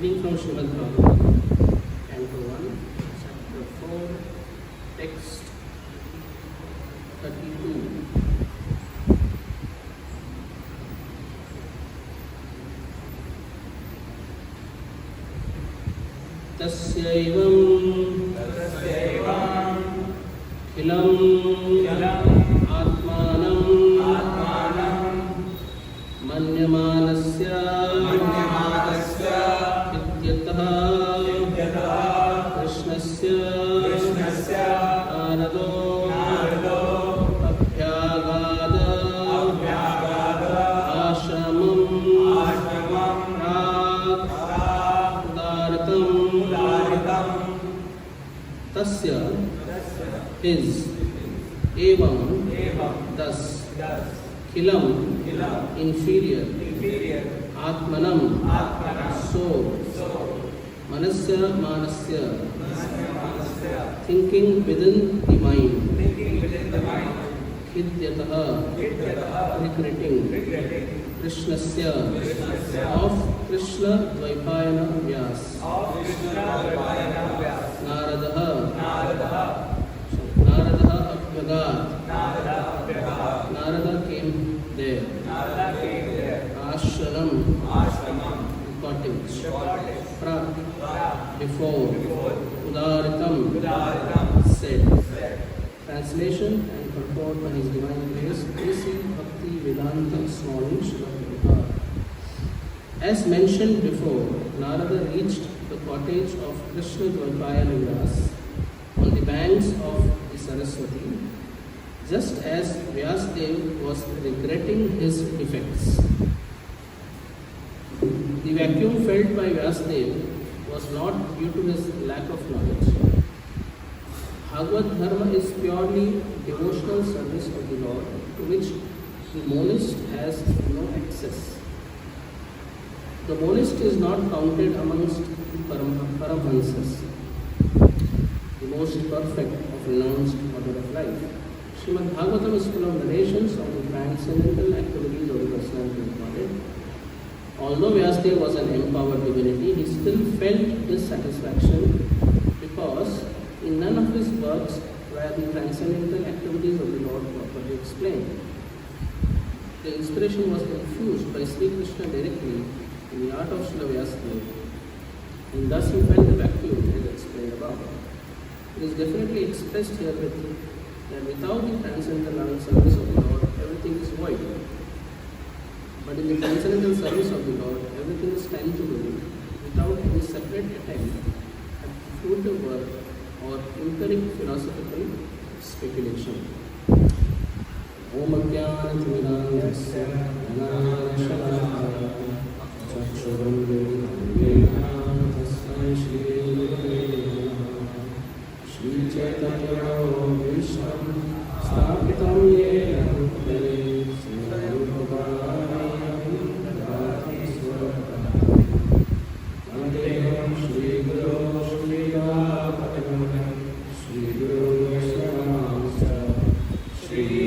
Reading from Srimad Bhagavatam, Canto 1, Chapter 4, Text 32. Tasyaivam khilam atmanam manyamanasya Krishnasya Narado Abhyagada Ashramam Udaritam Tasya his Evam thus Khilam inferior Atmanam soul Manasya thinking within the mind Hidyataha regretting Krishnasya of Krishna Dvaipayana Vyas Naradaha Abhyagat Narada came there Ashram cottage before Udaritam said. Translation and purport by His Divine Grace A.C. Bhakti Vedanta Swami Srila Prabhupada. As mentioned before, Narada reached the cottage of Krishna Dvaipayana Vyas on the banks of the Saraswati, just as Vyasdev was regretting his defects. The vacuum felt by Vyasdev was not due to his lack of knowledge. Bhagavad Dharma is purely devotional service of the Lord, to which the monist has no access. The monist is not counted amongst the Paramahansas, the most perfect of renounced order of life. Srimad Bhagavatam is full of narrations of the transcendental activities of the personality of Godhead. Although Vyasdev was an empowered divinity, he still felt dissatisfaction because in none of his works were the transcendental activities of the Lord properly explained. The inspiration was infused by Sri Krishna directly in the art of Srila Vyasdev, and thus he felt the vacuum as explained above. It is definitely expressed here that without the transcendental service of the Lord, everything is void. But in the transcendental service of the Lord, everything is tangible without any separate attempt at fruitive work or empiric philosophical speculation. Om Ajnana-Timirandasya Jnana-Shalakaya Chakshurambirana Tasmai Shri Gurave Namaha Shri Chaitanya Vishnu Sthapitam Yena Bhutale Sri Shri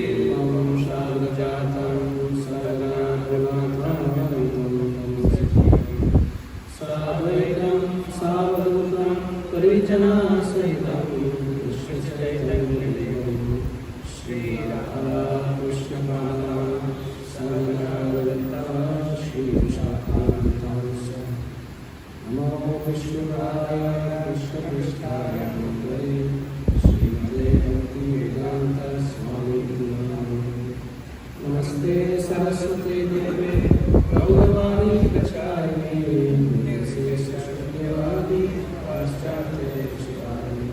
Vishnupadaya Krishna Krishnaya Bhutale Srimate Bhaktivedanta Swami Namaste. Namaste Saraswati Deve Gauravani Pracharine Namaste Saraswati Paschate Shivani.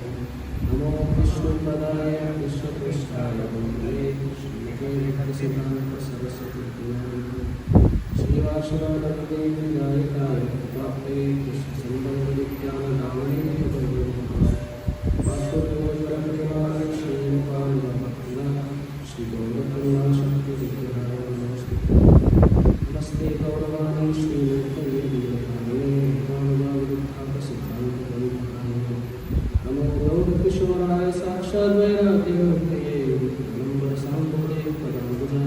Namo Vishnupadaya Krishna Krishnaya Bhutale Srimate Bhaktivedanta Saraswati Namaste. Shivashivanadadevi Nayakaya Bhakti Krishna Sambandha Vidyana Dhamani Vasudevajana Shri Nupala Bhaktina Shri Gaurakarna Shakti Vidyana Namaste. Namaste Gauravani Shri Nupale Nidhane Namo Viddhata Siddhanta Pariparane Namo Gaura Kishoraya Sakshat Vairagya Murtaye Namo Sambhode Padambuja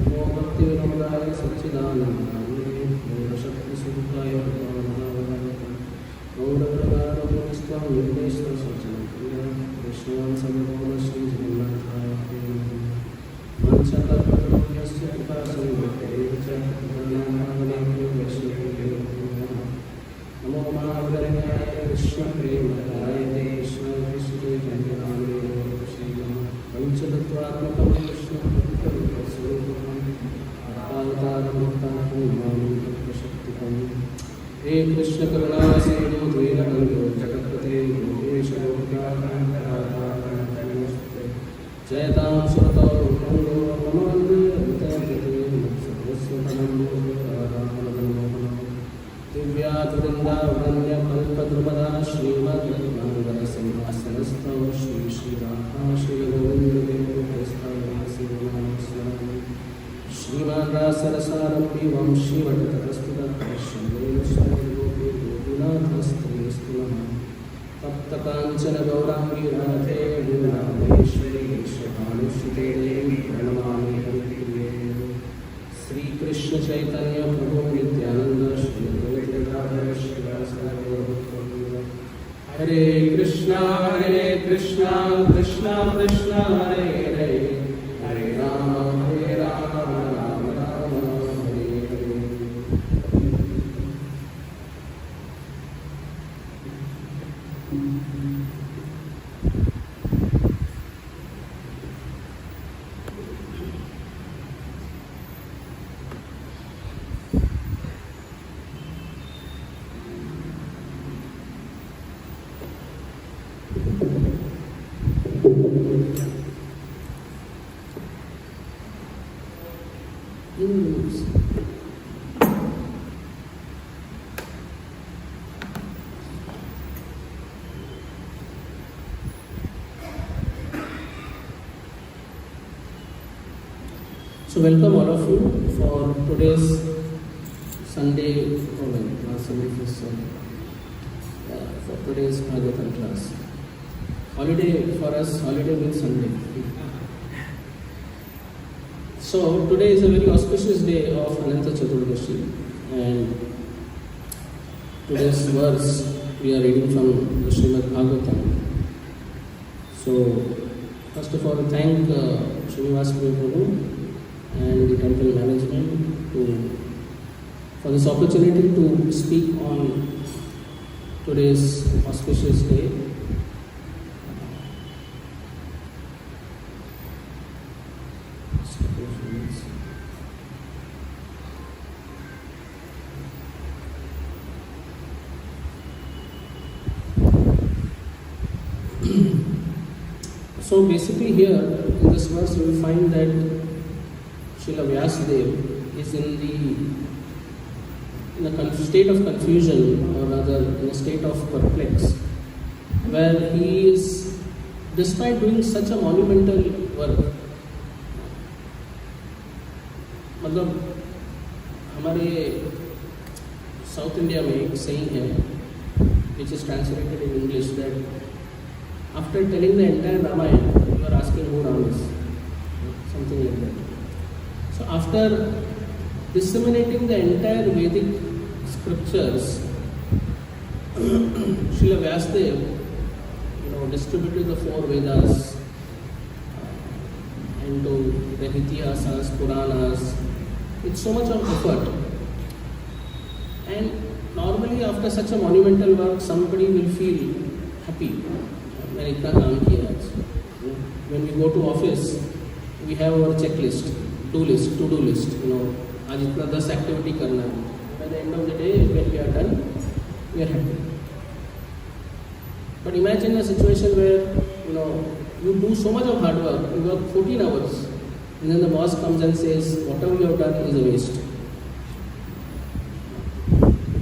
Namo Bhakti Vinodaya Satchidanandane Gaura Shakti Sudhaya Pramodaya Gaura Pragara Punistam Nirveshwar Sachanakya Vishnuvan Samagona Shri Jagannathaya Manchata Patronyasya Kripa Sangate Vicha Pranamavane Vishnudev Namo Mahavaranyaya Krishna Premadayate Krishna Krishna Janyamane Shri Panchatattvatmakam Krishna Bhakti Swarupam He Krishna Karuna Sindhu Dvinabandhu Jagatpate Yogesh Jayatam Surato Mando Ramandi Vitabhate Sarvasvatanambo Radhamanamokana Divya Turinda Vranya Kalpadrupada Srimad Mangala Simhasanasthav Shri Shri Radha Shri Govind Dev Prasthav Shriman Rasarasarampi Vamshi Vatatastuda Krishnadev Gopinathastri Tapta Kanchana Gaurangi Radhe Vrindavaneshwari Shri Devi Pranamami Haripriye Sri Krishna Chaitanya Prabhu Nityananda Shri Advaita Shri Vasudeva Hare Krishna Krishna Krishna Hare Hare Hare Rama So welcome all of you for today's Sunday, for today's Bhagavatam class. Holiday for us, holiday means Sunday. So today is a very auspicious day of Ananta Chaturdashi, and today's verse we are reading from the Srimad Bhagavatam. So first of all, thank Srinivas Prabhu and the temple management for this opportunity to speak on today's auspicious day. So basically here in this verse you will find that Srila Vyasadeva is in a state of confusion, or rather in a state of perplex, where he is, despite doing such a monumental work, मतलब हमारे south India में एक saying है which is translated in English that after telling the entire Ramayana you are asking who Ram is, something like that. So after disseminating the entire Vedic scriptures, Srila Vyasadeva, distributed the 4 Vedas into the Itihasas, Puranas, with so much of effort. And normally after such a monumental work, somebody will feel happy. मैंने इतना काम किया आज. When we go to office, we have our checklist, to-do list. आज इतना 10 activity करना है. By the end of the day, when we are done, we are happy. But imagine a situation where you do so much of hard work, you work 14 hours, and then the boss comes and says, whatever you have done is a waste.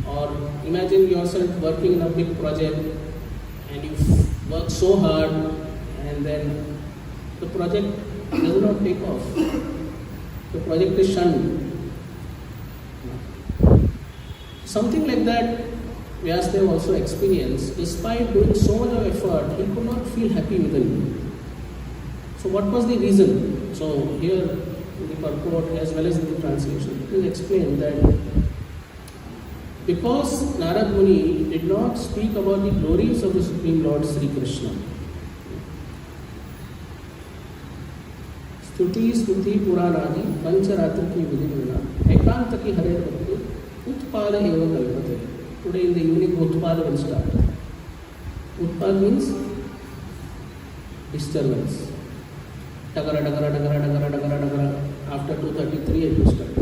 Or imagine yourself working in a big project, and you work so hard, and then the project does not take off. The project is shunned. Something like that Vyasdev also experienced. Despite doing so much of effort, he could not feel happy within. So what was the reason? So here in the purport as well as in the translation, it is explained that because Narad Muni did not speak about the glories of the Supreme Lord Sri Krishna. Stuti Puranadi Pancharatri ki Vidivina Ekanta ki Hare Bhakti Utpada Eva Kalpate. Today in the evening Utpada will start. Utpad means disturbance. Dagara. After 2:33 it will start.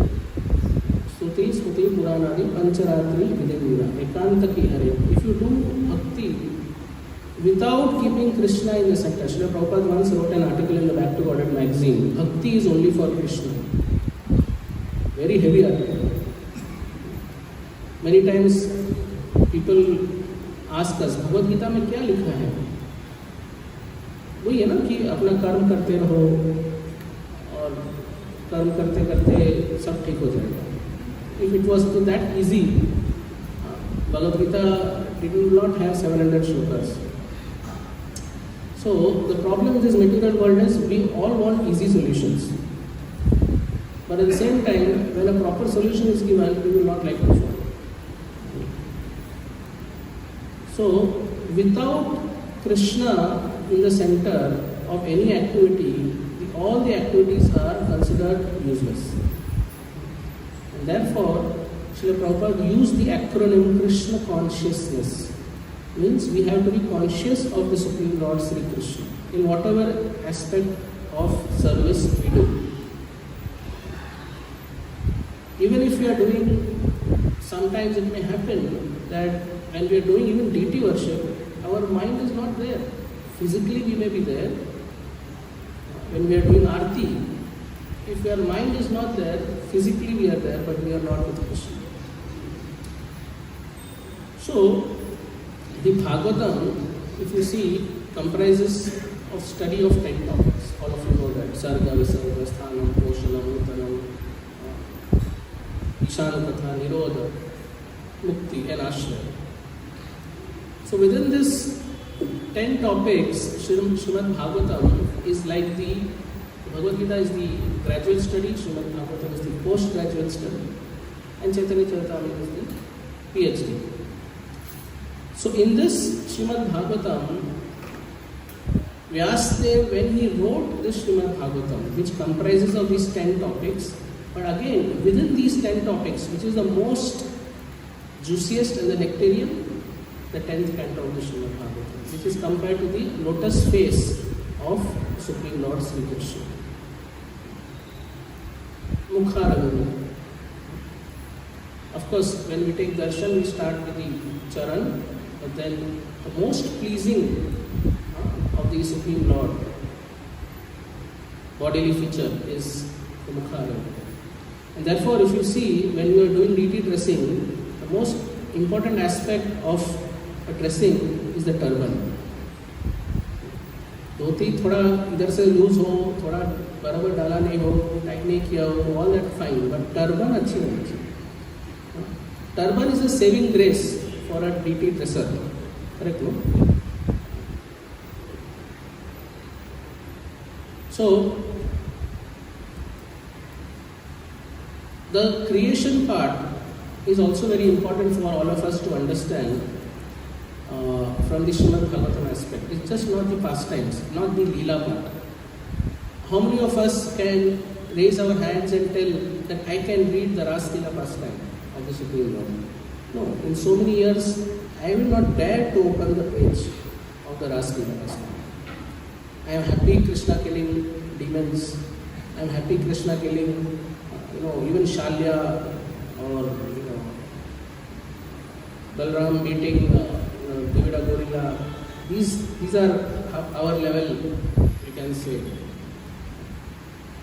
Stuti Puranadi Pancharatri Vidivina Ekanta ki Hare. If you do bhakti without keeping Krishna in the center, Srila Prabhupada once wrote an article in the Back to Godhead magazine. Bhakti is only for Krishna. Very heavy article. Many times people ask us, Bhagavad Gita में क्या लिखा है? वही है ना कि अपना कर्म करते रहो और कर्म करते करते सब ठीक हो जाएगा. If it was that easy, Bhagavad Gita did not have 700 shlokas. So the problem with this material world is we all want easy solutions. But at the same time, when a proper solution is given, we will not like to follow. So without Krishna in the center of any activity, all the activities are considered useless. And therefore, Srila Prabhupada used the acronym Krishna consciousness. Means we have to be conscious of the Supreme Lord Sri Krishna in whatever aspect of service we do. Even if we are doing, sometimes it may happen that when we are doing even deity worship, our mind is not there. Physically we may be there. When we are doing arti, if our mind is not there, physically we are there, but we are not with Krishna. So, the Bhagavatam, if you see, comprises of study of 10 topics. All of you know that. Sarga, Visarga, Sthanam, Poshanam, Utanam, Ishanakatha, Nirodha, Mukti and Ashraya. So within this 10 topics, Srimad Bhagavatam is like the Bhagavad Gita is the graduate study, Srimad Bhagavatam is the postgraduate study, and Chaitanya Charitamrita is the PhD. So in this Srimad Bhagavatam, Vyasdev, when he wrote this Srimad Bhagavatam, which comprises of these 10 topics, but again within these 10 topics, which is the most juiciest and the nectarian, the 10th canto of the Srimad Bhagavatam, which is compared to the lotus face of Supreme Lord Sri Krishna. Mukharagana. Of course, when we take darshan, we start with the charan, but then the most pleasing of the Supreme Lord bodily feature is the Mukharagana. And therefore, if you see, when you are doing deity dressing, the most important aspect of a dressing is the turban. धोती थोड़ा इधर से loose हो, थोड़ा बराबर डाला नहीं हो, tight नहीं किया हो, all that fine, but turban अच्छी होनी चाहिए. Turban is a saving grace for a deity dresser. Correct, no? So, the creation part is also very important for all of us to understand from the Srimad Bhagavatam aspect. It's just not the pastimes, not the Leela part. How many of us can raise our hands and tell that I can read the Ras Leela pastime of the Supreme Lord? No, in so many years, I will not dare to open the page of the Rasleela. I am happy Krishna killing demons. I am happy Krishna killing, even Shalya or, Balram meeting, Govida Gorilla. These are our level, we can say.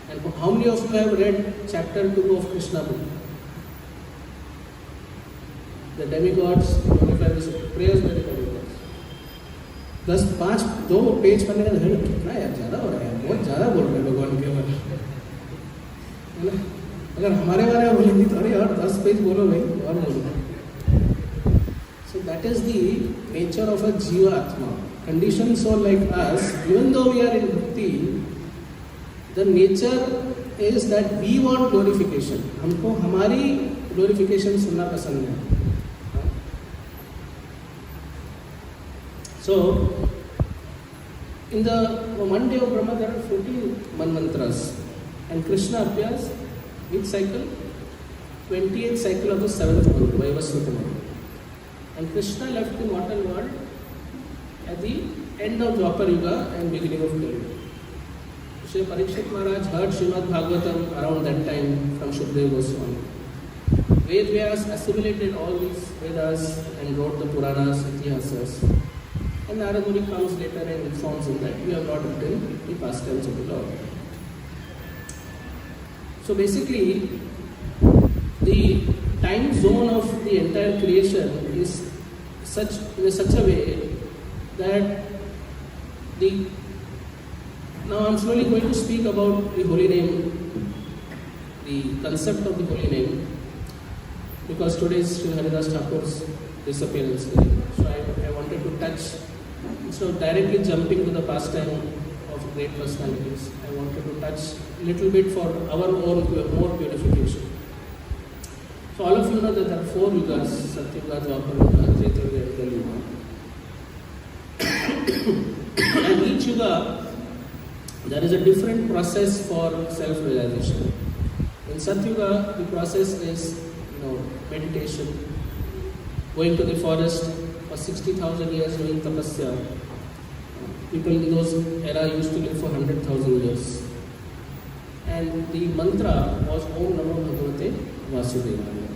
And how many of you have read chapter 2 of Krishna book? The demigods glorify this prayers by the demigods. 2 page पढ़ने का धैर्य कितना यार ज़्यादा हो रहा है, बहुत ज़्यादा बोल रहे हैं भगवान के बारे में. अगर हमारे बारे में बोलेंगे तो अरे यार 10 पेज बोलो भाई और बोलो. So that is the nature of a jiva atma. Conditioned soul like us, even though we are in bhakti, the nature is that we want glorification. हमको हमारी glorification सुनना पसंद है. So, in the one day of Brahma, there are 14 mantras, and Krishna appears which cycle? 28th cycle of the 7th month, Vaivasvata month. And Krishna left the mortal world at the end of Dwapar Yuga and beginning of Kali Yuga. Shri Parikshit Maharaj heard Srimad Bhagavatam around that time from Shukadeva Goswami. Ved Vyas assimilated all these Vedas and wrote the Puranas, Itihasas. And Narada Muni comes later and informs him that we have not written the pastimes of the Lord. So basically, the time zone of the entire creation is in such a way that now I'm slowly going to speak about the holy name, the concept of the holy name, because today is Sri Haridas Thakur's disappearance day. So I wanted to touch, instead of directly jumping to the pastime of great personalities, I wanted to touch a little bit for our own more purification. So all of you know that there are 4 yugas, Satyuga, Dwapar Yuga, Treta Yuga, and Kali Yuga. And each yuga, there is a different process for self-realization. In Satyuga, the process is, meditation, going to the forest for 60,000 years doing tapasya. People in those era used to live for 100,000 years. And the mantra was Om Namo Bhagavate Vasudevaya.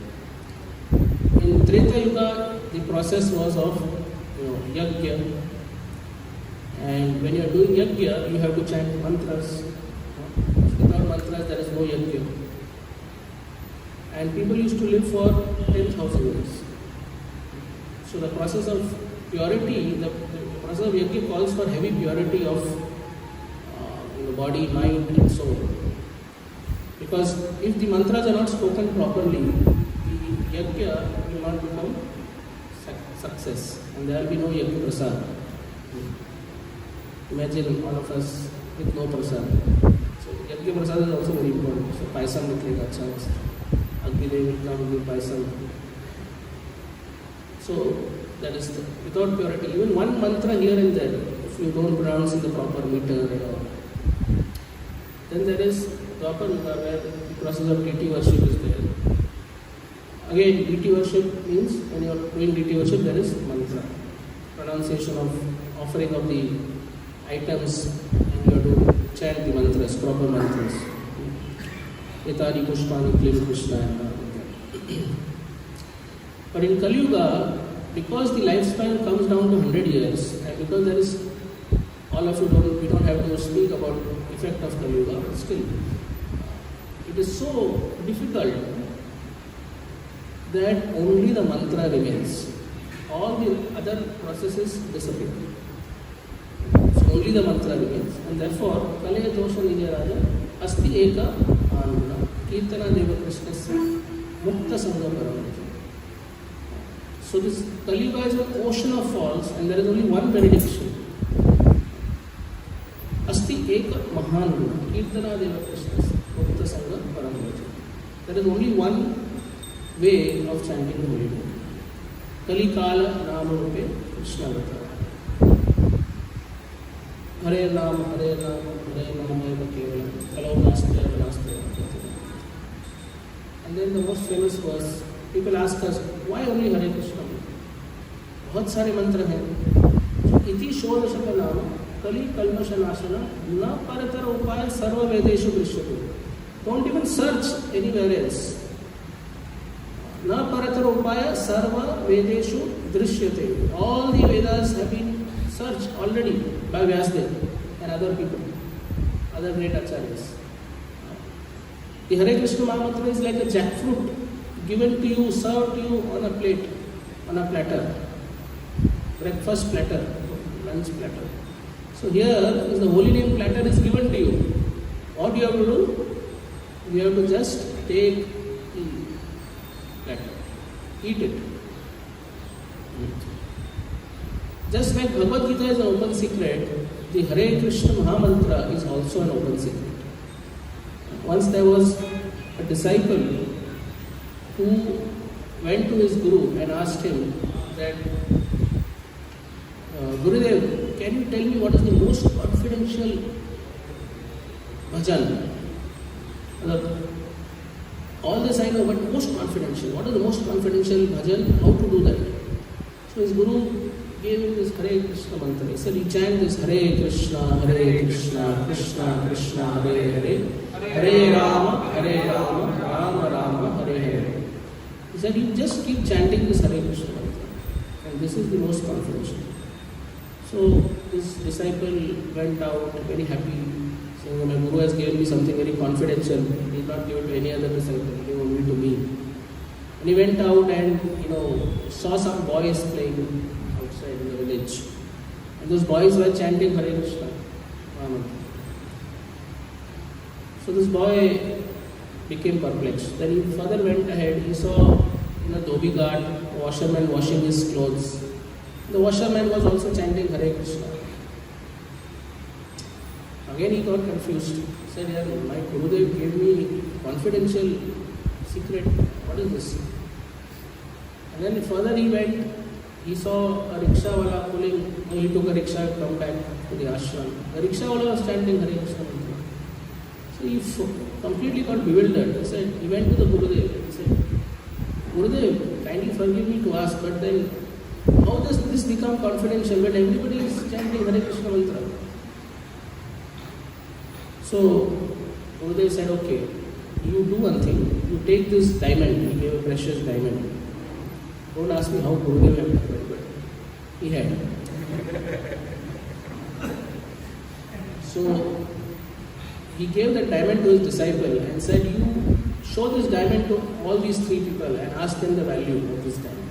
In Treta Yuga, the process was of yajna. And when you are doing yajna, you have to chant mantras. Without mantras, there is no yajna. And people used to live for 10,000 years. So the process of purity, the process of yajna calls for heavy purity of body, mind and soul. Because if the mantras are not spoken properly, the yajna will not become success and there will be no yajna prasad. Imagine all of us with no prasad. So yajna prasad is also very important. So paisam niklega acha mast. Agni devitna will give paisam. So that is without purity. Even one mantra here and there, if you don't pronounce in the proper meter, then there is Dwapar Yuga where the process of deity worship is there. Again, deity worship means when you are doing deity worship, there is mantra, pronunciation of offering of the items, and you have to chant the mantras, proper mantras. Etari Pushpani Klim Krishna. But in Kali Yuga, because the lifespan comes down to 100 years, and because there is, all of you we don't have to speak about the effect of Kali Yuga, but still, it is so difficult that only the mantra remains. All the other processes disappear. So only the mantra remains. And therefore, Kalaya Dosha Nidya Raja, Asti Eka Anuna, Kirtana Deva Krishnasya, Mukta Sangha Paramita. So this Kali Yuga is an ocean of faults and there is only one benediction. Asti Eka Mahanuna, Kirtana Deva Krishnasya, Mukta Sangha Paramita. There is only one way of chanting the holy name. Kali Kala Nama Rupe Krishna Vata. Hare Nama, Hare Nama, Hare Nama Eva Kevala, Kalau Nastya, Nastya. And then the most famous verse, People ask us, why only Hare Krishna? बहुत सारे मंत्र हैं. इति षोडशक नाम कलि कल्मषनाशना न परतर उपाय सर्व वेदेषु दृश्यते. Don't even search anywhere else. न परतर उपाय सर्व वेदेषु दृश्यते. All the Vedas have been searched already by Vyasadeva and other people, other great acharyas. The Hare Krishna Mahamantra is like a jackfruit given to you, served to you on a plate, on a platter. Breakfast platter, lunch platter. So here is the holy name platter is given to you. What you have to do? You have to just take the platter, eat it. Just like Bhagavad Gita is an open secret, the Hare Krishna Mahamantra is also an open secret. Once there was a disciple who went to his guru and asked him that, Gurudev, can you tell me what is the most confidential bhajan? All this I know, but most confidential. What is the most confidential bhajan? How to do that? So his guru gave him this Hare Krishna mantra. He said, he chant this Hare Krishna, Krishna Krishna, Hare Hare, Hare Rama, Rama Rama, Hare Hare. He said, you just keep chanting this Hare Krishna mantra. And this is the most confidential. So this disciple went out very happy, saying, my guru has given me something very confidential. He did not give it to any other disciple, he gave only to me. And he went out and saw some boys playing outside in the village. And those boys were chanting Hare Krishna Mahamantra. So this boy became perplexed. Then he further went ahead. He saw in a dhobi ghat, a washerman washing his clothes. The washerman was also chanting Hare Krishna. Again he got confused. He said, yeah, my Gurudev gave me confidential secret. What is this? And then further he went, he saw a rickshaw wala pulling, he took a rickshaw to come back to the ashram. The rickshaw wala was chanting Hare Krishna. So he completely got bewildered. He went to the Gurudev. He said, Gurudev, kindly forgive me to ask, but then how does this become confidential when everybody is chanting Hare Krishna mantra? So Gurudev said, okay, you do one thing. You take this diamond. He gave a precious diamond. Don't ask me how Gurudev had done it, but he had. So he gave that diamond to his disciple and said, you show this diamond to all these three people and ask them the value of this diamond.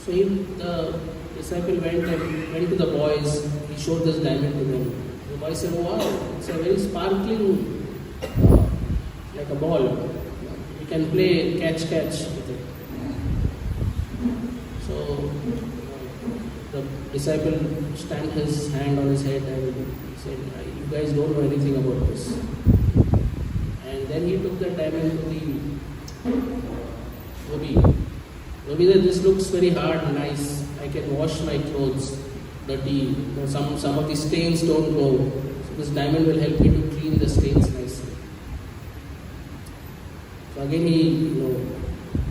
So the disciple went to the boys. He showed this diamond to them. The boys said, wow, it's a very sparkling, like a ball. You can play catch with it. So the disciple stamped his hand on his head and he said, you guys don't know anything about this. And then he took the diamond to the Govind. Govind, this looks very hard and nice. I can wash my clothes dirty. Some of the stains don't go. So this diamond will help me to clean the stains nicely. So again he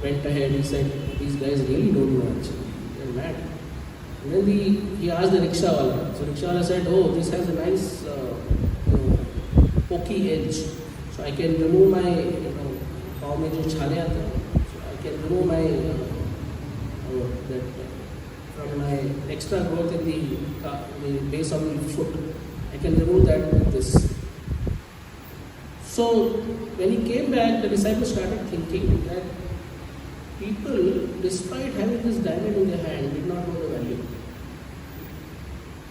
went ahead. He said, these guys really don't know actually. They're mad. And then he asked the rickshawala. So rickshawala said, oh, this has a nice pokey edge. So I can remove my paw mein jo chhale aate hain. So I can remove my from my extra growth in the base of the foot. I can remove that with this. So when he came back, the disciple started thinking that people, despite having this diamond in their hand, did not know the value.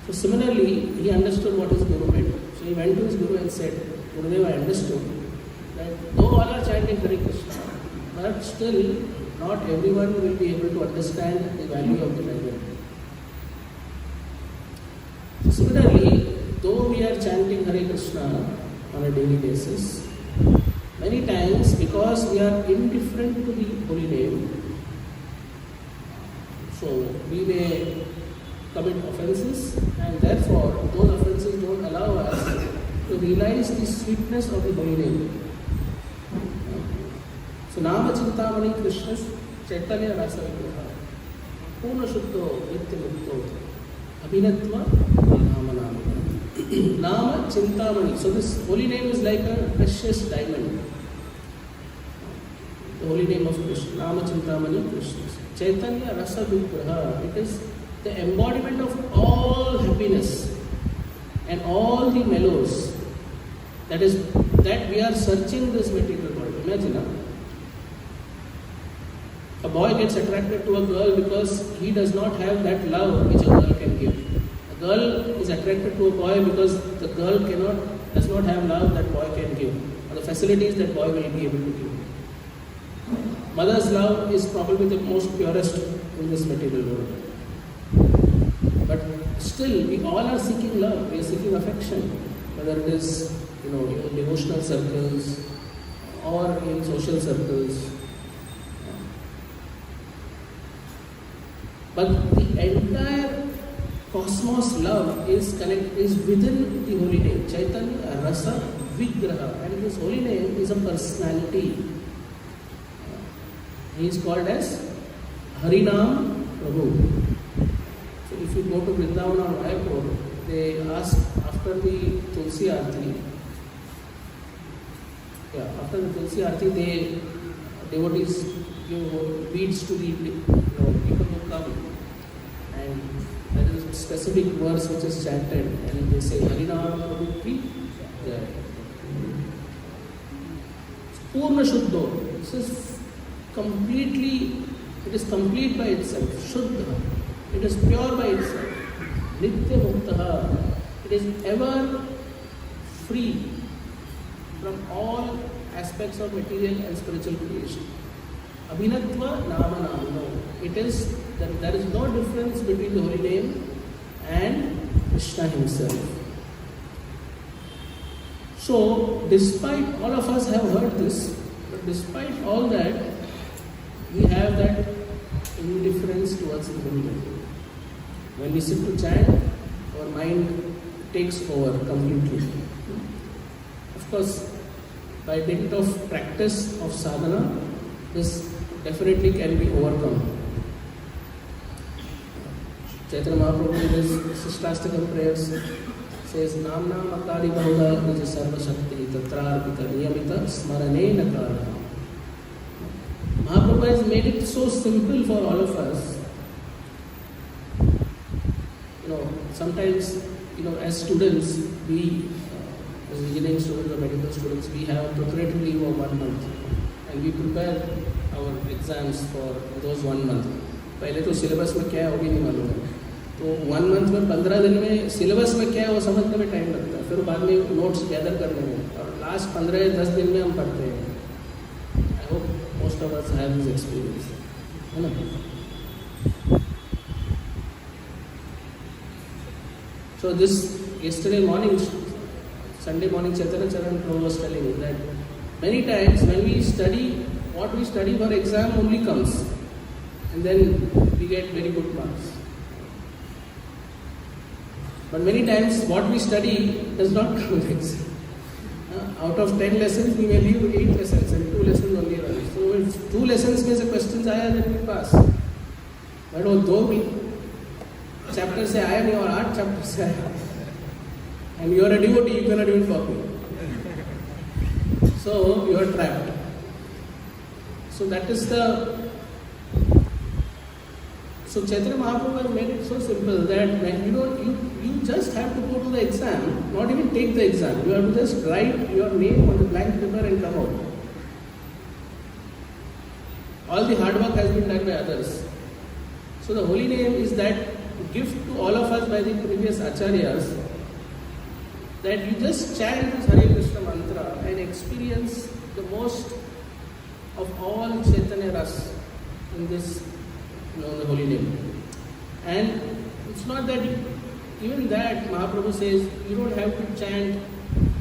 So similarly, he understood what his guru meant. So he went to his guru and said, Gurudev, I understood that though all are chanting Hare Krishna, but still not everyone will be able to understand the value of the diamond. So similarly, though we are chanting Hare Krishna on a daily basis, many times because we are indifferent to the holy name, so we may commit offenses, and therefore those offenses don't allow us to realize the sweetness of the holy name. So Nama Chintamani Krishna Chaitanya Rasa Vigraha Purna Shuddho Nitya Mukto Abhinatva Nama Nama Nama Chintamani. So this holy name is like a precious diamond. The holy name of Krishna, Nama Chintamani Krishna. Chaitanya Rasa Vigraha. It is the embodiment of all happiness and all the mellows. That is, that we are searching this material world. Imagine, a boy gets attracted to a girl because he does not have that love which a girl can give. A girl is attracted to a boy because the girl does not have love that boy can give, or the facilities that boy will be able to give. Mother's love is probably the most purest in this material world. But still, we all are seeking love. We are seeking affection, whether it is in devotional circles or in social circles. But the entire cosmos love is within the holy name, Chaitanya Rasa Vigraha, and this holy name is a personality. He is called as Harinam Prabhu. So if you go to Vrindavan or Mayapur, they ask after the Tulsi Arati. After the Tulsi Arati, devotees give beads to the people who come, and there is a specific verse which is chanted, and they say Harinam Prabhu Ki Jai. Purna Shuddho. This is it is complete by itself. Shuddha. It is pure by itself. Nitya Muktaha. It is ever free from all aspects of material and spiritual creation. Abhinatva Nama Nama. It is that there is no difference between the holy name and Krishna himself. So, despite all of us have heard this, but despite all that, we have that indifference towards the holy name. When we sit to chant, our mind takes over completely. Of course, by dint of practice of sadhana, this definitely can be overcome. Chaitanya Mahaprabhu in his Shishtastakam prayers says, Namna Makari Bahuda Nija Sarva Shakti Tatrarpita Niyamita Smaranena Karana. Mahaprabhu has made it so simple for all of us. Sometimes, as students, as engineering students or medical students, we have preparatory leave of 1 month, and we prepare our exams for those 1 month. पहले तो syllabus में क्या है वो भी नहीं मालूम है, तो 1 मंथ में 15 दिन में सिलेबस में क्या है वो समझने में टाइम लगता है, फिर बाद में नोट्स गैदर करने में, और लास्ट 15-10 दिन में हम पढ़ते हैं. I hope most of us have this experience, है ना. So yesterday morning, Sunday morning, Chaitanya Charan Prabhu was telling me that many times when we study, what we study for exam only comes, and then we get very good marks. But many times what we study does not come in exam. Out of 10 lessons, we may leave 8 lessons and 2 lessons only run. So if 2 lessons में से questions आया, then we pass. But वो 2 chapter से आया नहीं और 8 chapter से आया, and you are a devotee, you cannot even copy, so you are trapped. So that is so Chaitanya Mahaprabhu has made it so simple that when you just have to go to the exam, not even take the exam, you have to just write your name on the blank paper and come out. All the hard work has been done by others. So the holy name is that gift to all of us by the previous acharyas, that you just chant this Hare Krishna mantra and experience the most of all Chaitanya Ras in this, the holy name. And it's not that, even that Mahaprabhu says, you don't have to chant,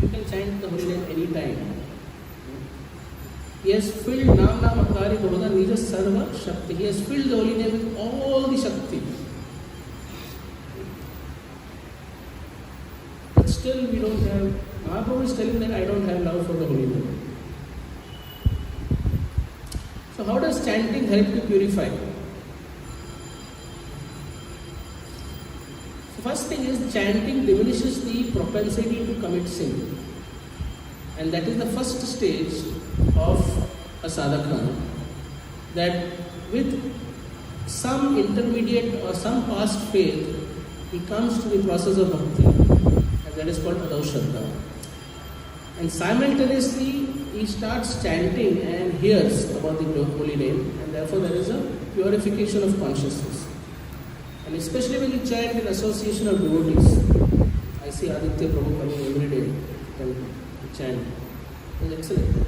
you can chant the holy name anytime. He has filled Nam Nam Akari Bhavada Nija Sarva Shakti. He has filled the holy name with all the Shakti. But still we don't have, Mahaprabhu is telling that I don't have love for the holy name. So how does chanting help to purify? So first thing is, chanting diminishes the propensity to commit sin. And that is the first stage of a sadhaka, that with some intermediate or some past faith, he comes to the process of bhakti, and that is called adaushraddha. And simultaneously, he starts chanting and hears about the holy name, and therefore there is a purification of consciousness. And especially when you chant in association of devotees, I see Aditya Prabhu coming every day and chant. It's excellent.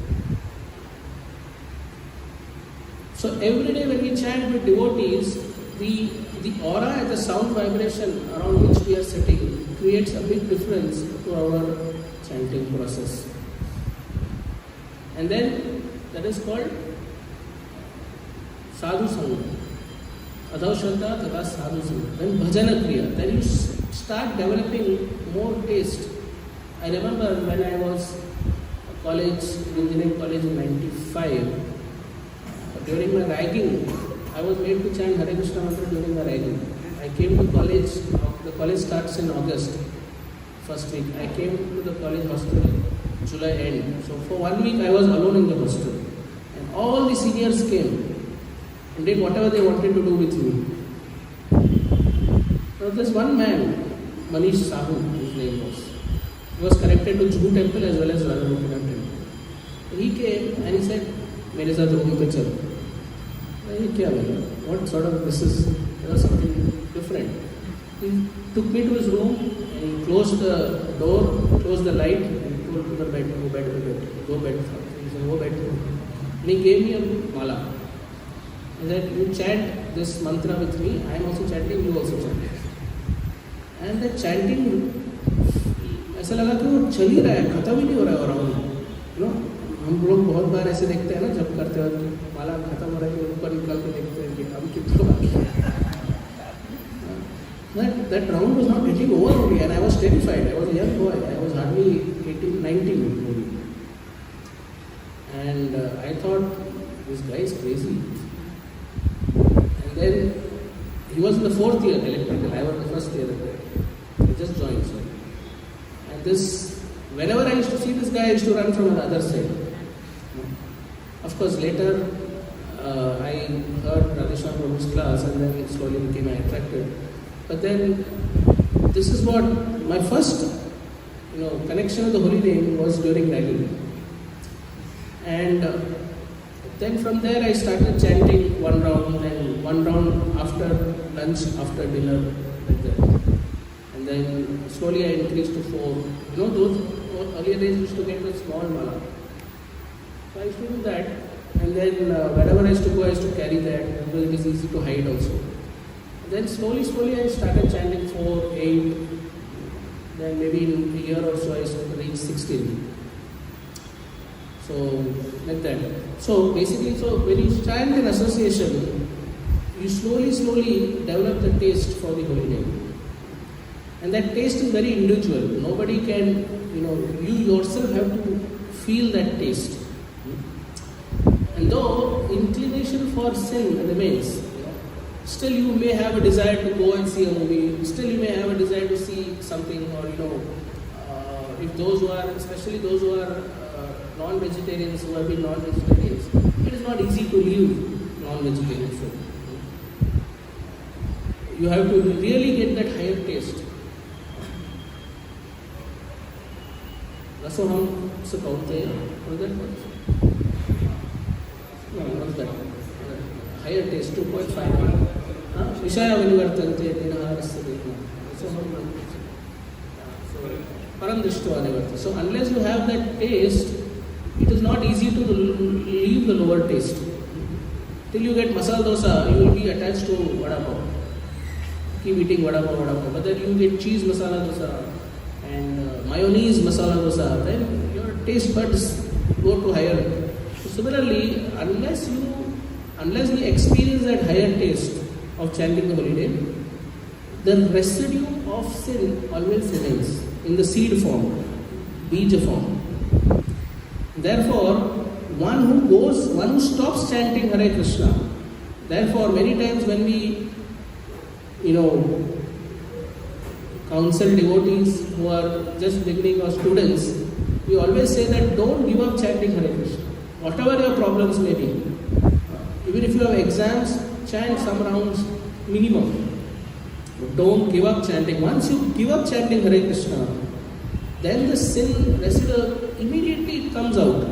So every day when we chant with devotees, the aura and the sound vibration around which we are sitting creates a big difference to our chanting process. And then that is called sadhu sangha. Adau shraddha tata sadhu sangha. Then bhajana kriya. Then you start developing more taste. I remember when I was college, engineering college in 95, during my ragging, I was made to chant Hare Krishna mantra during the ragging. I came to college, the college starts in August, first week. I came to the college hostel July end. So for 1 week I was alone in the hostel. And all the seniors came and did whatever they wanted to do with me. So there's one man, Manish Sahu, his name was. He was connected to Juhu temple as well as Radha Gopinath temple. He came and he said, "Mere saath room pe chalo." What sort of this is? There was something different. He took me to his room and he closed the door, closed the light, and he told me to the bed, go bed. He said, go bed. And he gave me a mala. He said, you chant this mantra with me, I am also chanting, you also chant. And the chanting, ऐसा लगा कि वो चल ही रहा है, खत्म ही नहीं हो रहा है around. हम लोग बहुत बार ऐसे देखते हैं ना, जब करते वक्त माला खत्म हो रहा है, ऊपर निकल के देखते हैं कि हम कितना बाकी है. That round was not getting over only, and I was terrified. I was a young boy. I was hardly 18, 19 maybe. And I thought, this guy is crazy. And then he was in the 4th year electrical. I was in the 1st year there. He just joined. So. And this, whenever I used to see this guy, I used to run from the other side. Of course, later I heard Radhesham Prabhu's class, and then it slowly became attracted. But then, this is what my first, connection with the holy name was during ragging. And then from there I started chanting one round, and one round after lunch, after dinner, like that. And then slowly I increased to 4. Those earlier days used to get a small mala. So I used to do that, and then wherever I used to go, I used to carry that, because it is easy to hide also. Then slowly I started chanting 4, 8, then maybe in a year or so I used to reach 16. So, like that. So basically, when you chant in association, you slowly develop the taste for the holy name. And that taste is very individual. Nobody can, you yourself have to feel that taste. And though inclination for sin remains, still you may have a desire to go and see a movie, still you may have a desire to see something, or if those who are, especially those who are non-vegetarians, who have been non-vegetarians, it is not easy to leave non-vegetarian food. You have to really get that higher taste. Rasoham Sukaute, what is that word? No, what's that? Higher taste, 2.5. Vishaya Vanivartante, Dinaharasya Dina. So unless you have that taste, it is not easy to leave the lower taste. Till you get masala dosa, you will be attached to vada pav. Keep eating vada pav. But then you get cheese masala dosa and mayonnaise masala dosa, then your taste buds go to higher. So similarly, unless we experience that higher taste of chanting the holy name, the residue of sin always remains in the seed form, bija form. Therefore, one who stops chanting Hare Krishna. Therefore, many times when we, counsel devotees who are just beginning or students, we always say that don't give up chanting Hare Krishna. Whatever your problems may be. Even if you have exams, chant some rounds minimum. But don't give up chanting. Once you give up chanting Hare Krishna, then the sin residue immediately comes out.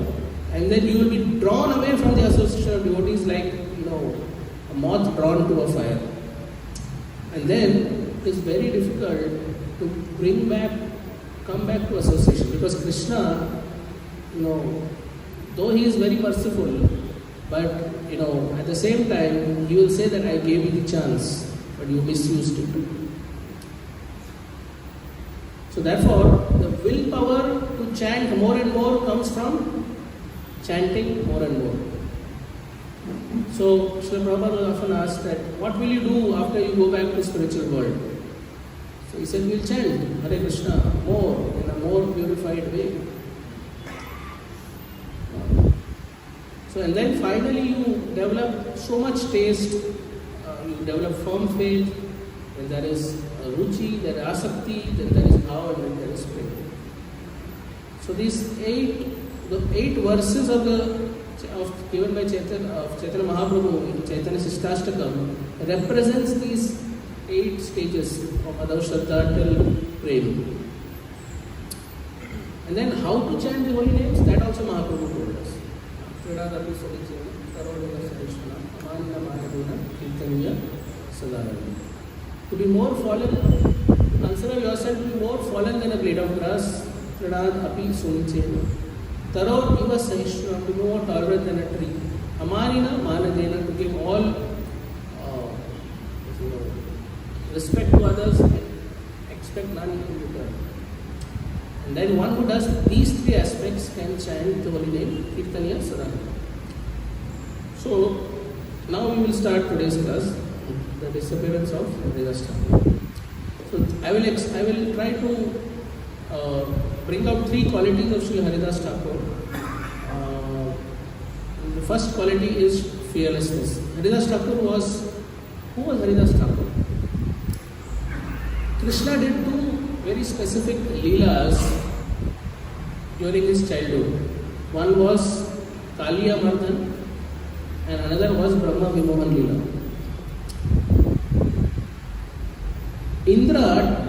And then you will be drawn away from the association of devotees like, a moth drawn to a fire. And then it is very difficult to come back to association. Because Krishna, though he is very merciful, but at the same time, he will say that I gave you the chance, but you misused it. So therefore, the willpower to chant more and more comes from chanting more and more. So Srila Prabhupada was often asked that, what will you do after you go back to the spiritual world? So he said, we'll chant Hare Krishna more, in a more purified way. So and then finally you develop so much taste, you develop firm faith, then there is ruchi, there is asakti, then there is bhava, and then there is prema. So these the eight verses given by Chaitanya Mahaprabhu in Chaitanya Sishtastakam represents these 8 stages of Adav Shraddha till Prema. And then how to chant the holy names, that also Mahaprabhu told us. To be more fallen, consider yourself to be more fallen than a blade of grass. Taror iva sahishnam, to be more tolerant than a tree. Amarina manadena, to give all respect to others and expect none in return. And then one who does these 3 aspects can chant the holy name Kirtaniya Sadhana. So now we will start today's class, the disappearance of Haridas. So I will try to bring out 3 qualities of Sri Haridas Thakur. The first quality is fearlessness. Haridas Thakur who was Haridas Thakur? Krishna did 2 very specific leelas during his childhood. One was Kaliya Mardhan and another was Brahma Vimohan Leela. Indra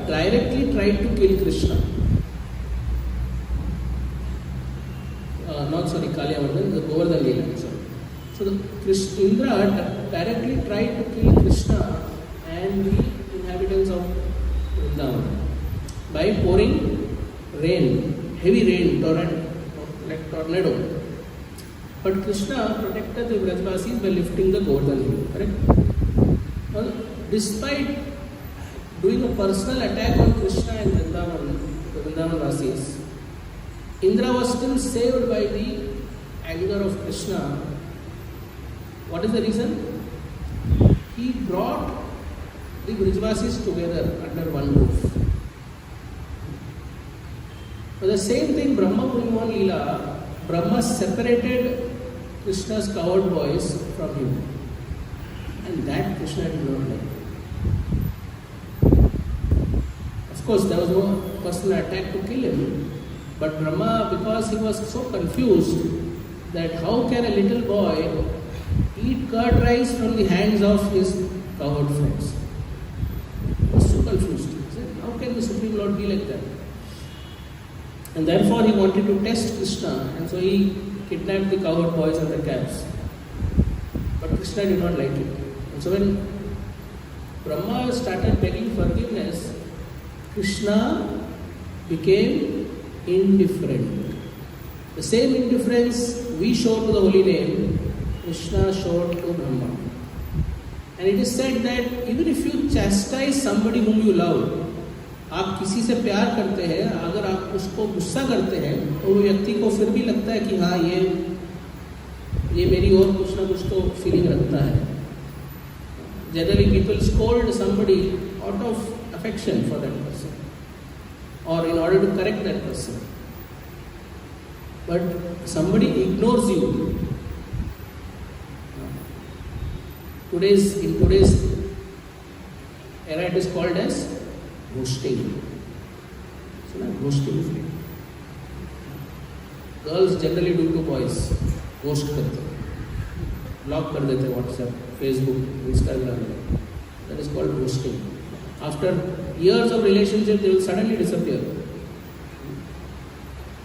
directly tried to kill Krishna. Kaliya Mardhan, the Govardhan Leela. So Indra directly tried to kill Krishna and the inhabitants of Vrindavan by pouring rain, heavy rain, like tornado. But Krishna protected the Vrajvasis by lifting the Govardhan Hill, correct? Well, despite doing a personal attack on Krishna and Vrindavan, the Vrindavan Vasis, Indra was still saved by the anger of Krishna. What is the reason? He brought the Vrajvasis together under one roof. For the same thing, Brahma Vimohan Leela, Brahma separated Krishna's cowherd boys from him. And that Krishna did not like. Of course, there was no personal attack to kill him. But Brahma, because he was so confused that how can a little boy eat curd rice from the hands of his cowherd friends? He was so confused. He said, how can the Supreme Lord be like that? And therefore he wanted to test Krishna, and so he kidnapped the cowherd boys and the calves. But Krishna did not like it. And so when Brahma started begging forgiveness, Krishna became indifferent. The same indifference we show to the holy name, Krishna showed to Brahma. And it is said that even if you chastise somebody whom you love, आप किसी से प्यार करते हैं, अगर आप उसको गुस्सा करते हैं तो वो व्यक्ति को फिर भी लगता है कि हाँ ये मेरी ओर कुछ ना कुछ तो फीलिंग रखता है. Generally people scold somebody out of affection for that person or in order to correct that person. but somebody ignores you. In today's era, it is called as ghosting. So, ghosting. Girls generally do to boys, ghost करते, block कर देते WhatsApp, Facebook, Instagram. That is called ghosting. After years of relationship, they will suddenly disappear.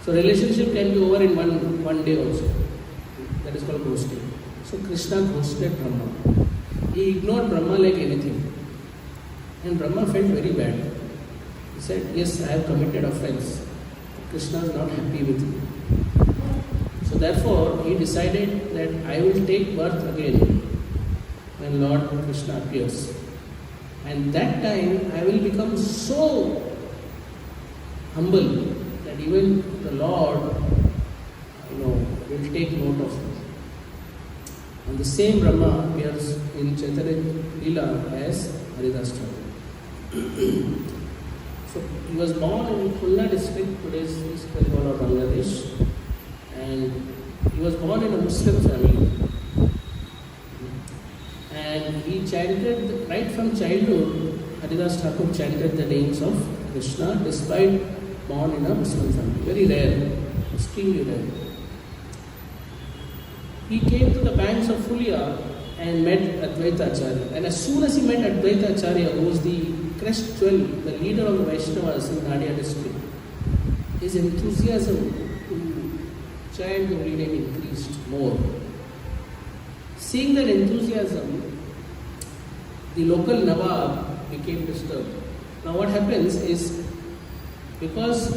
So relationship can be over in one day also. That is called ghosting. So Krishna ghosted Brahma. He ignored Brahma like anything. And Brahma felt very bad. He said, yes, I have committed offense. Krishna is not happy with me. So therefore, he decided that I will take birth again when Lord Krishna appears. And that time, I will become so humble that even the Lord, will take note of it. And the same Brahma appears in Chaitanya Lila as Haridas Thakur. So he was born in Khulna district, today's East Bengal or Bangladesh, and he was born in a Muslim family. And he chanted, right from childhood, Haridas Thakur chanted the names of Krishna despite born in a Muslim family. Very rare, extremely rare. He came to the banks of Fulya and met Advaita Acharya. And as soon as he met Advaita Acharya, who was the crest jewel, the leader of the Vaishnavas in Nadia district, his enthusiasm to chant the holy name increased more. Seeing that enthusiasm, the local Nawab became disturbed. Now what happens is, because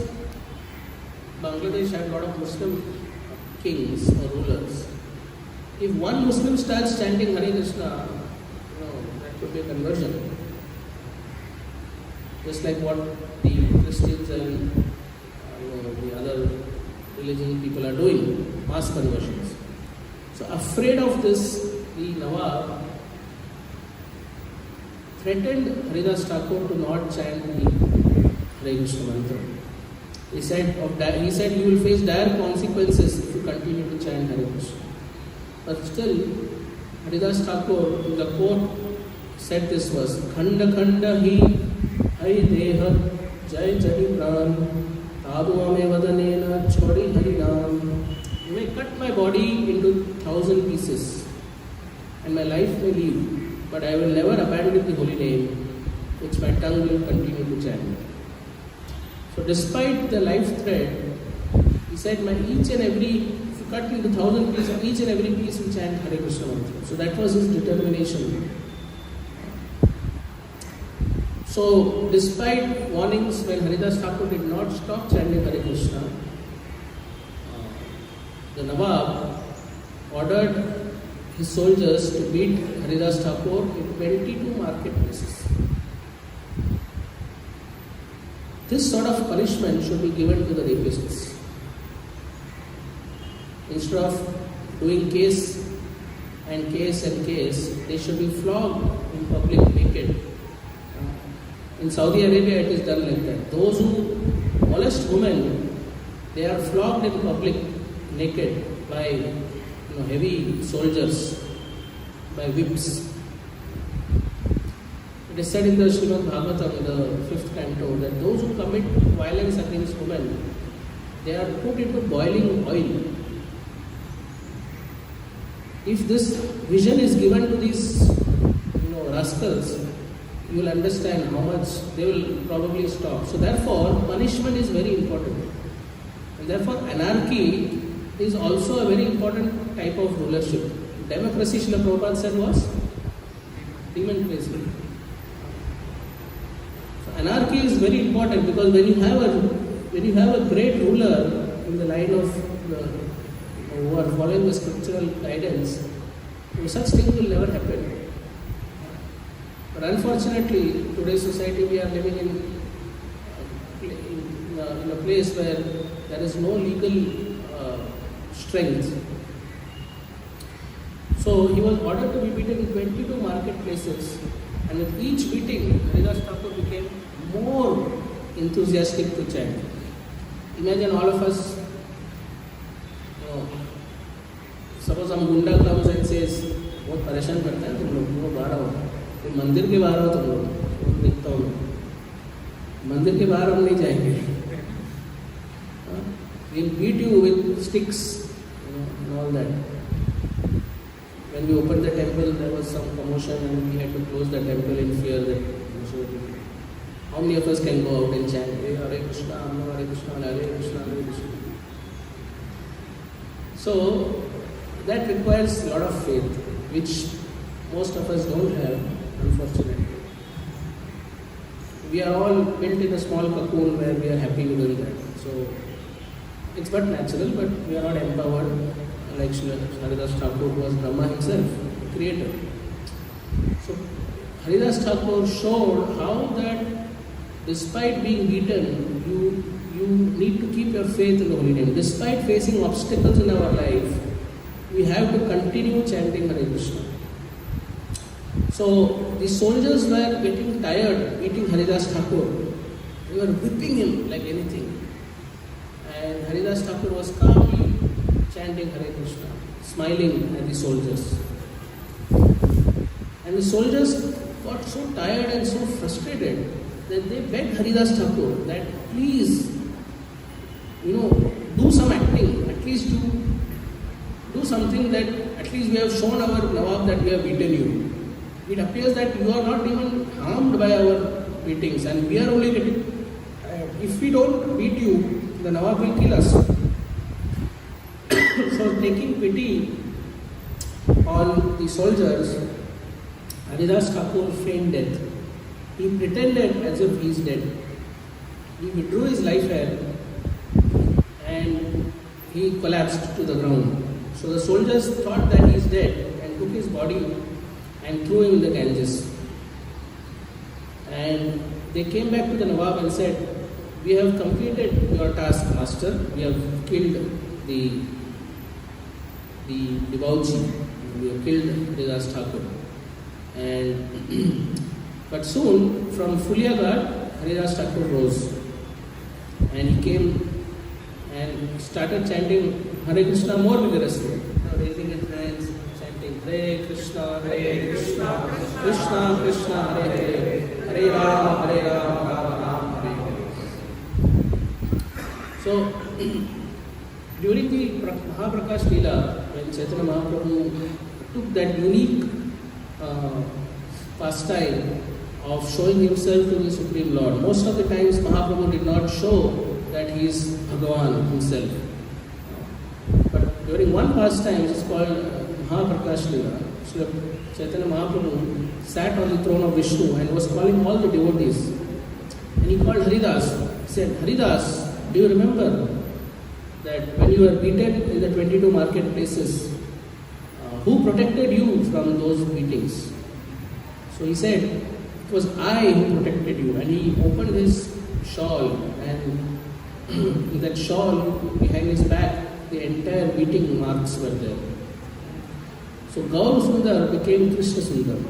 Bangladesh had a lot of Muslim kings or rulers, if one Muslim starts chanting Hare Krishna, that could be a conversion. Just like what the Christians and the other religious people are doing, mass conversions. So afraid of this, the Nawab threatened Haridas Thakur to not chant the Hare Krishna mantra. He said you will face dire consequences if you continue to chant Hare Krishna. But still, Haridas Thakur in the court said this verse, Khanda Khanda hi Hari Deha Jai Jai Pran Tabu Ame Vadanena Chori Harinam. You may cut my body into 1,000 pieces and my life may leave, but I will never abandon the holy name which my tongue will continue to chant. So despite the life threat, he said, if you cut into 1,000 pieces, each and every piece will chant Hare Krishna mantra. So that was his determination. So despite warnings, when Haridas Thakur did not stop chanting Hare Krishna, the Nawab ordered his soldiers to beat Haridas Thakur in 22 marketplaces. This sort of punishment should be given to the rapists. Instead of doing case, they should be flogged in public naked. In Saudi Arabia, it is done like that. Those who molest women, they are flogged in public naked by heavy soldiers, by whips. It is said in the Srimad Bhagavatam, in the 5th canto, that those who commit violence against women, they are put into boiling oil. If this vision is given to these rascals, you will understand how much they will probably stop. So therefore, punishment is very important. And therefore, anarchy is also a very important type of rulership. Democracy, Srila Prabhupada said, was democracy. So anarchy is very important, because when you have a great ruler in the line of who are following the scriptural guidance, such things will never happen. But unfortunately, today's society, we are living in a place where there is no legal strength. So he was ordered to be beaten in 22 marketplaces, and with each beating, Haridas Thakur became more enthusiastic to chant. Imagine all of us some gunda comes and says, बहुत परेशान करता है तुम लोग, वो बाहर आओ, फिर मंदिर के बाहर आओ तुम लोग, दिखता हूँ मंदिर के बाहर हम नहीं जाएंगे. We'll beat you with sticks, and all that. When we opened the temple, there was some commotion and we had to close the temple in fear that how many of us can go out and chant Hare Krishna, Hare Krishna, Hare Krishna, Hare Krishna. So that requires a lot of faith, which most of us don't have, unfortunately. We are all built in a small cocoon where we are happy doing that. So it's but natural, but we are not empowered like Haridas Thakur, who was Brahma himself, creator. So Haridas Thakur showed how that despite being beaten, you need to keep your faith in the holy name. Despite facing obstacles in our life, we have to continue chanting Hare Krishna. So the soldiers were getting tired beating Haridas Thakur. They were whipping him like anything. And Haridas Thakur was calmly chanting Hare Krishna, smiling at the soldiers. And the soldiers got so tired and so frustrated that they begged Haridas Thakur that please, do some acting, at least do something that at least we have shown our Nawab that we have beaten you. It appears that you are not even harmed by our beatings and we are only getting tired. If we don't beat you, the Nawab will kill us. So taking pity on the soldiers, Haridas Thakur feigned death. He pretended as if he is dead. He withdrew his life hair and he collapsed to the ground. So the soldiers thought that he is dead and took his body and threw him in the Ganges. And they came back to the Nawab and said, we have completed your task, master. We have killed the Bauchi. We have killed Haridas Thakur. But soon, from Fuliaghat, Haridas Thakur rose. And he came and started chanting Hare Krishna more vigorously. Raising his hands, chanting Hare Krishna, Krishna Krishna, Hare Hare, Hare Ram, Ram Ram, Hare Hare. So, during the Mahaprakash Leela, when Chaitanya Mahaprabhu took that unique pastime of showing himself to the Supreme Lord, most of the times Mahaprabhu did not show that he is Bhagavan himself. But during one pastime, it is called Mahaprakash Leela, Srila Chaitanya Mahaprabhu sat on the throne of Vishnu and was calling all the devotees. And he called Haridas. He said, Haridas, do you remember that when you were beaten in the 22 marketplaces, who protected you from those beatings? So he said, it was I who protected you. And he opened his shawl, and in that shawl behind his back, the entire beating marks were there. So Gaur Sundar became Krishna Sundar.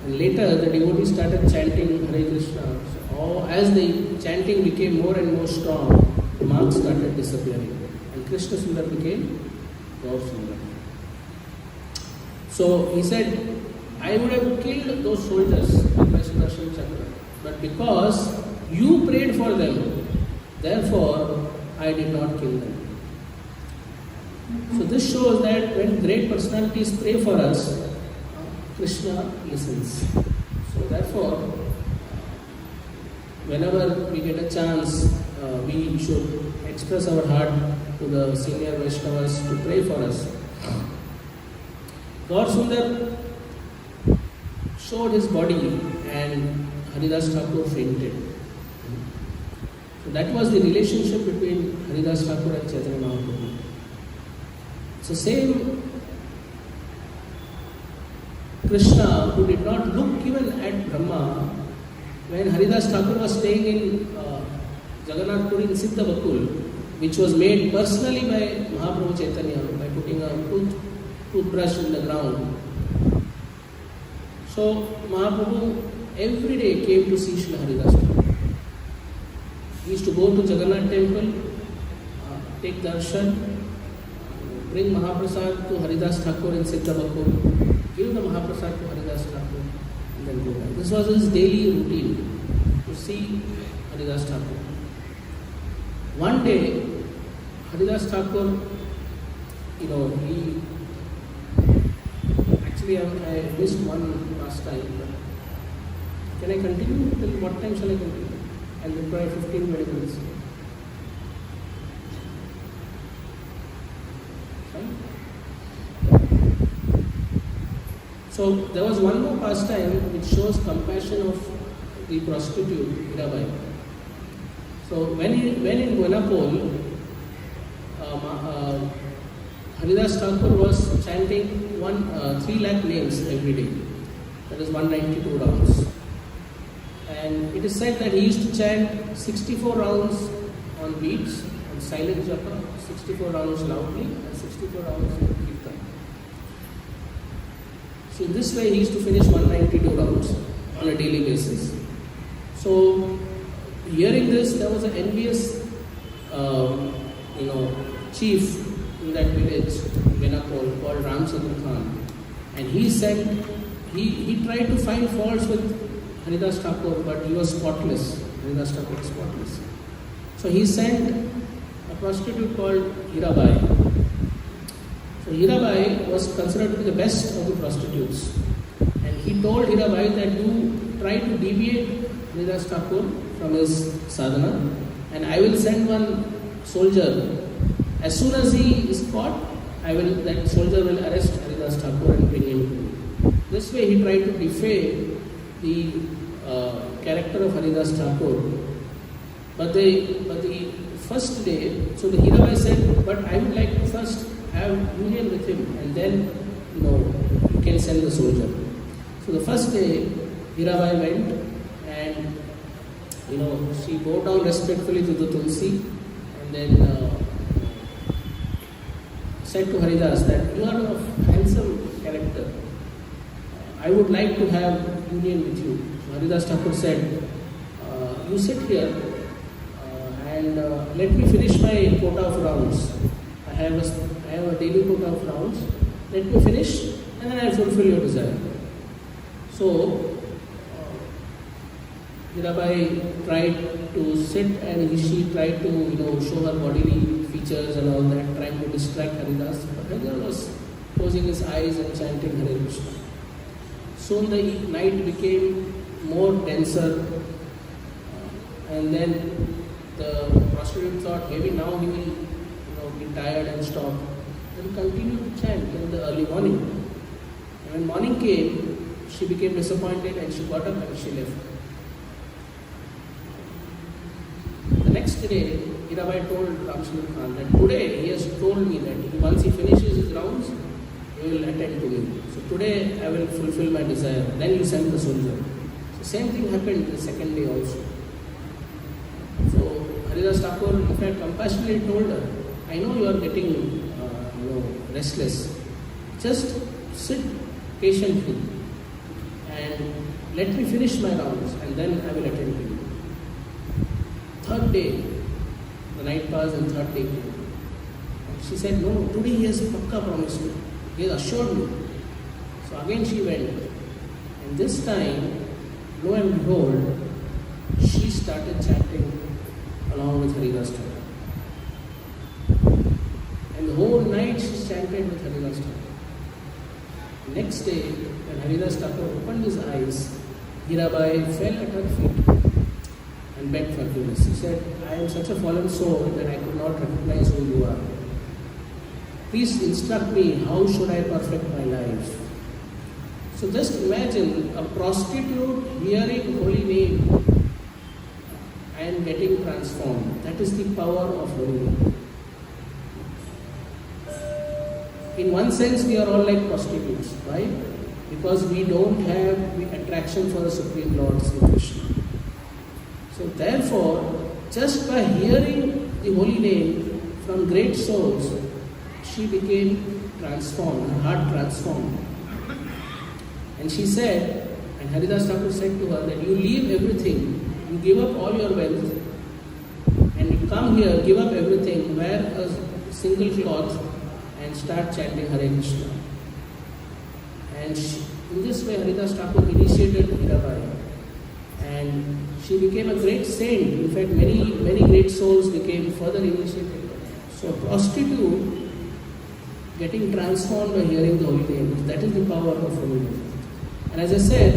And later the devotees started chanting Hare Krishna. So as the chanting became more and more strong, the marks started disappearing. And Krishna Sundar became Gaur Sundar. So he said, I would have killed those soldiers with my Sudarshan Chakra. But because you prayed for them, therefore I did not kill them. So this shows that when great personalities pray for us, Krishna listens. So therefore, whenever we get a chance, we should express our heart to the senior Vaishnavas to pray for us. Gaur Sundar showed his body and Haridas Thakur fainted. So that was the relationship between Haridas Thakur and Chaitanya Mahaprabhu. So same Krishna, who did not look even at Brahma, when Haridas Thakur was staying in Jagannath Puri in Siddha Bakul, which was made personally by Mahaprabhu Chaitanya by putting a toothbrush in the ground. So Mahaprabhu every day came to see Srila Haridas Thakur. He used to go to Jagannath temple, take darshan, bring Mahaprasad to Haridas Thakur in Siddha Balkum, give the Mahaprasad to Haridas Thakur, and then go back. This was his daily routine, to see Haridas Thakur. One day, Haridas Thakur, he actually I missed one last time. But can I continue? Till what time shall I continue? I'll require 15-20 minutes. Fine? So there was one more pastime which shows compassion of the prostitute Hirabai. So when in Guanapol, Haridas Thakur was chanting 3 lakh names every day. That is 192 rounds. And it is said that he used to chant 64 rounds on beats, on silent japa, 64 rounds loudly, and 64 rounds in kirtan. So in this way he used to finish 192 rounds on a daily basis. So hearing this, there was an envious chief in that village, Benapol, called Ramchandra Khan. And he tried to find faults with Haridas Thakur, but he was spotless. Haridas Thakur was spotless. So he sent a prostitute called Hirabai. So Hirabai was considered to be the best of the prostitutes. And he told Hirabai that you try to deviate Haridas Thakur from his sadhana, and I will send one soldier. As soon as he is caught, that soldier will arrest Haridas Thakur and bring him to me. This way he tried to defame the character of Haridas Thakur. But the first day, so the Hirabai said, but I would like to first have union with him, and then you can send the soldier. So the first day, Hirabai went, and she bowed down respectfully to the Tulsi, and then said to Haridas that you are of handsome character. I would like to have union with you. So Haridas Thakur said, you sit here and let me finish my quota of rounds. I have a daily quota of rounds. Let me finish and then I will fulfill your desire. So Hirabai tried to sit and she tried to show her bodily features and all that, trying to distract Haridas. But Haridas was closing his eyes and chanting Hare Krishna. Soon the night became more denser, and then the prostitute thought maybe now he will be tired and stop. Then continued to chant till the early morning. And when morning came, she became disappointed and she got up and she left. The next day, Hirabai told Ramchandra Khan that today he has told me that once he finishes his rounds, he will attend to me. So today I will fulfill my desire. Then you send the soldier. So same thing happened the second day also. So Haridas Thakur in fact compassionately told her, I know you are getting restless. Just sit patiently and let me finish my rounds and then I will attend to you. Third day, the night passed and third day came. She said, no, today he has pakka promised me. He has assured me. So again she went. And this time, lo and behold, she started chanting along with Haridas Thakur. And the whole night she chanted with Haridas Thakur. Next day, when Haridas Thakur opened his eyes, Hirabai fell at her feet and begged forgiveness. He said, I am such a fallen soul that I could not recognize who you are. Please instruct me, how should I perfect my life? So just imagine a prostitute hearing holy name and getting transformed. That is the power of holy name. In one sense, we are all like prostitutes. Why? Because we don't have the attraction for the Supreme Lord Sri Krishna. So therefore, just by hearing the holy name from great souls, she became transformed, her heart transformed. And she said, and Haridas Thakur said to her that you leave everything, you give up all your wealth, and you come here, give up everything, wear a single cloth, and and start chanting Hare Krishna. And in this way, Haridas Thakur initiated Mirabai, and she became a great saint. In fact, many great souls became further initiated. So, a prostitute getting transformed by hearing the holy name, that is the power of holy name. And as I said,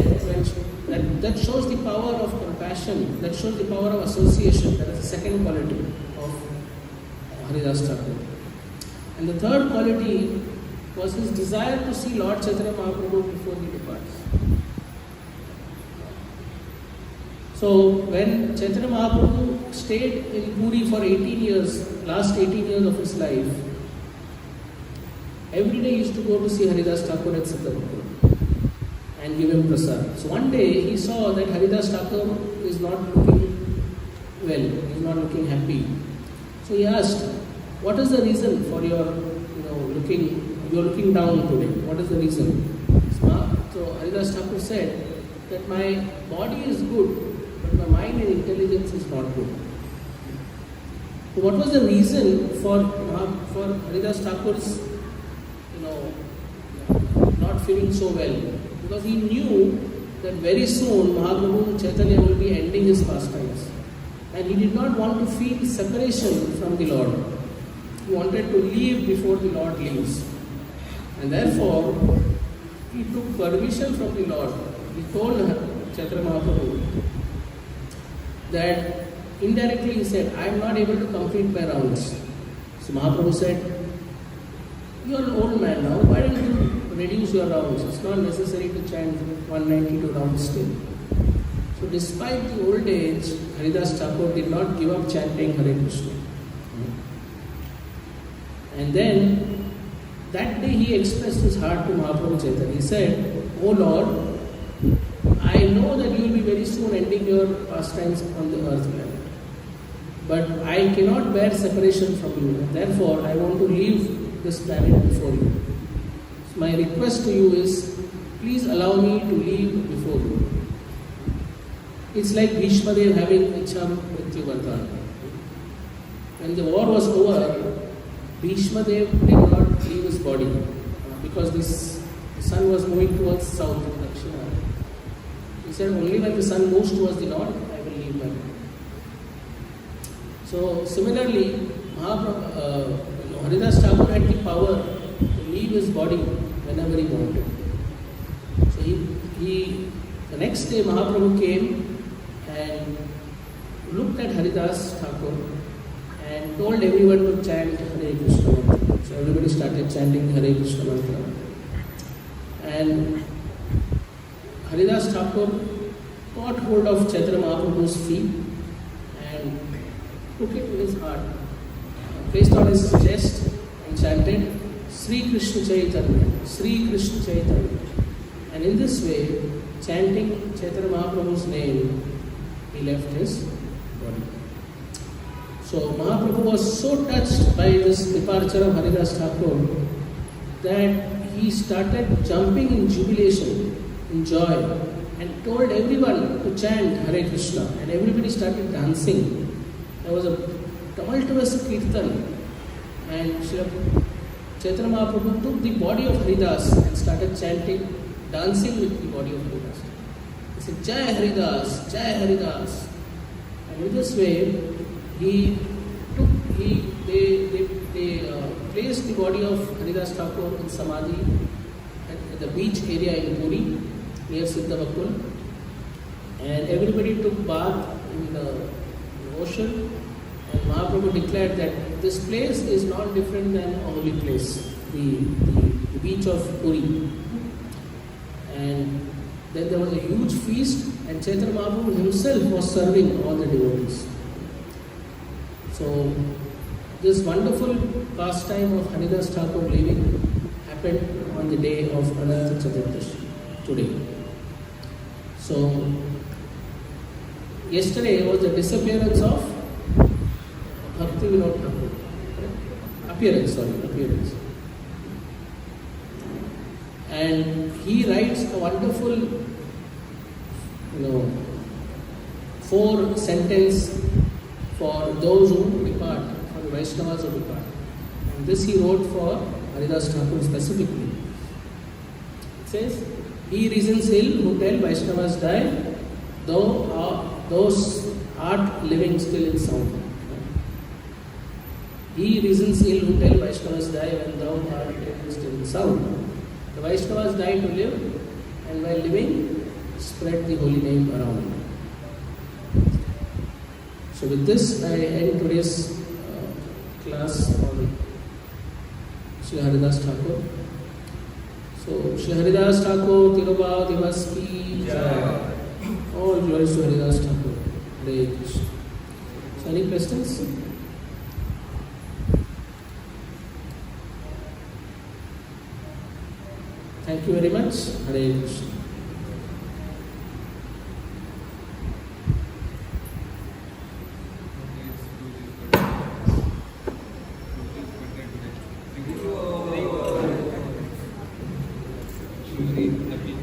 that shows the power of compassion, that shows the power of association. That is the second quality of Haridas Thakur. And the third quality was his desire to see Lord Chaitanya Mahaprabhu before he departs. So when Chaitanya Mahaprabhu stayed in Puri for 18 years, last 18 years of his life, every day he used to go to see Haridas Thakur at Siddharpur and give him prasad. So one day he saw that Haridas Thakur is not looking well, he is not looking happy. So he asked, what is the reason for your looking down today? What is the reason? So Haridas Thakur said that my body is good, but my mind and intelligence is not good. So what was the reason for Haridas Thakur's not feeling so well? Because he knew that very soon Mahaprabhu Chaitanya will be ending his pastimes, and he did not want to feel separation from the Lord. He wanted to leave before the Lord leaves. And therefore, he took permission from the Lord. He told Chaitanya Mahaprabhu that indirectly he said, I am not able to complete my rounds. So Mahaprabhu said, you are an old man now, why don't you reduce your rounds? It's not necessary to chant 192 rounds still. So despite the old age, Haridas Thakur did not give up chanting Hare Krishna. And then, that day he expressed his heart to Mahaprabhu Chaitanya. He said, O Lord, I know that you will be very soon ending your pastimes on the earth planet. But I cannot bear separation from you. And therefore, I want to leave this planet before you. So my request to you is, please allow me to leave before you. It's like Bhishma Dev having Ichha Mrityu Vardhan. When the war was over, Bhishma Dev did not leave his body because the sun was moving towards south, Dakshina. He said, only when the sun moves towards the north, I will leave my body. So similarly, Haridas Thakur had the power to leave his body whenever he wanted. So the next day Mahaprabhu came and looked at Haridas Thakur and told everyone to chant Hare Krishna mantra. So everybody started chanting Hare Krishna mantra. And Haridas Thakur caught hold of Chaitanya Mahaprabhu's feet and took it to his heart, placed on his chest and chanted Sri Krishna Chaitanya, Sri Krishna Chaitanya. And in this way, chanting Chaitanya Mahaprabhu's name, he left his body. So Mahaprabhu was so touched by this departure of Haridas Thakur that he started jumping in jubilation, in joy, and told everyone to chant Hare Krishna, and everybody started dancing. There was a tumultuous kirtan, and Chaitanya Mahaprabhu took the body of Haridas and started chanting, dancing with the body of Haridas. He said, Jai Haridas, Jai Haridas. And in this way, they placed the body of Haridas Thakur in Samadhi at the beach area in Puri, near Siddhavakul. And everybody took bath in the ocean. And Mahaprabhu declared that this place is not different than a holy place, the beach of Puri. And then there was a huge feast, and Chaitanya Mahaprabhu himself was serving all the devotees. So, this wonderful pastime of Haridas Thakur leaving happened on the day of Ananta Chaturdashi, today. So, yesterday was the disappearance of Bhakti Vinod Thakur. Appearance. And he writes a wonderful, 4-sentence for those who depart, for the Vaishnavas who depart. And this he wrote for Haridas Thakur specifically. It says, he reasons ill who tell Vaishnavas die, those art living still in sound. He reasons ill who tell Vaishnavas die when thou art living still in sound. The Vaishnavas die to live, and while living, spread the holy name around. So with this, I end today's class on Sri Haridas Thakur. So Sri Haridas Thakur Tirobha Divas ki Jai. All glories to Haridas Thakur. Hare Krishna. So any questions? Thank you very much. Hare Krishna. Very happy.